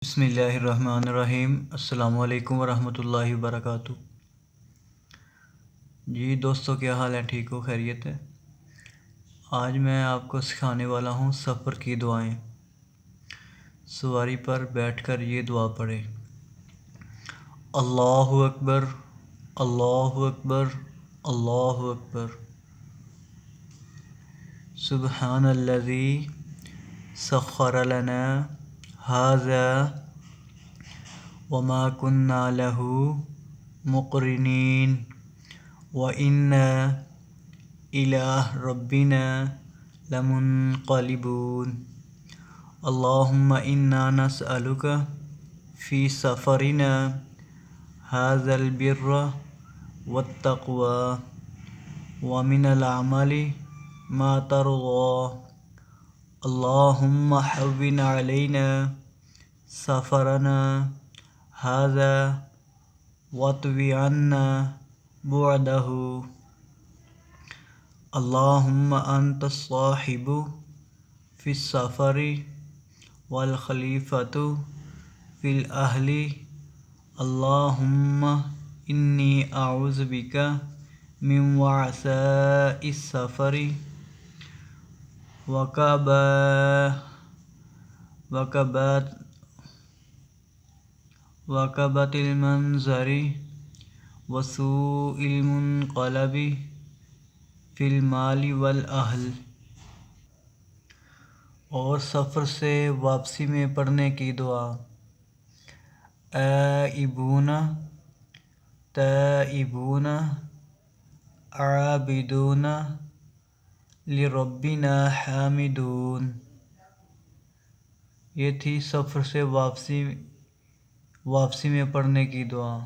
بسم اللہ الرحمن الرحیم۔ السلام علیکم ورحمۃ اللہ وبرکاتہ۔ جی دوستو، کیا حال ہے؟ ٹھیک ہو؟ خیریت ہے؟ آج میں آپ کو سکھانے والا ہوں سفر کی دعائیں۔ سواری پر بیٹھ کر یہ دعا پڑھیں: اللہ اکبر، اللہ اکبر، اللہ اکبر، سبحان الذی سخر لنا ھذا وما كنا له مقرنين وإنا إلى ربنا لمنقلبون اللهم إنا نسألك في سفرنا هذا البر والتقوى ومن العمل ما ترضى اللهم هون علينا سفرنا هذا واطوِ عنا بعده اللهم أنت الصاحب في السفر والخليفة في الأهل اللهم إني أعوذ بك من وعثاء السفر وكبات المنظر وسوء المنقلب فی المال والأہل۔ اور سفر سے واپسی میں پڑھنے کی دعا: آئبون، تائبون، عابدون، لربنا حامدون۔ یہ تھی سفر سے واپسی میں پڑھنے کی دعا۔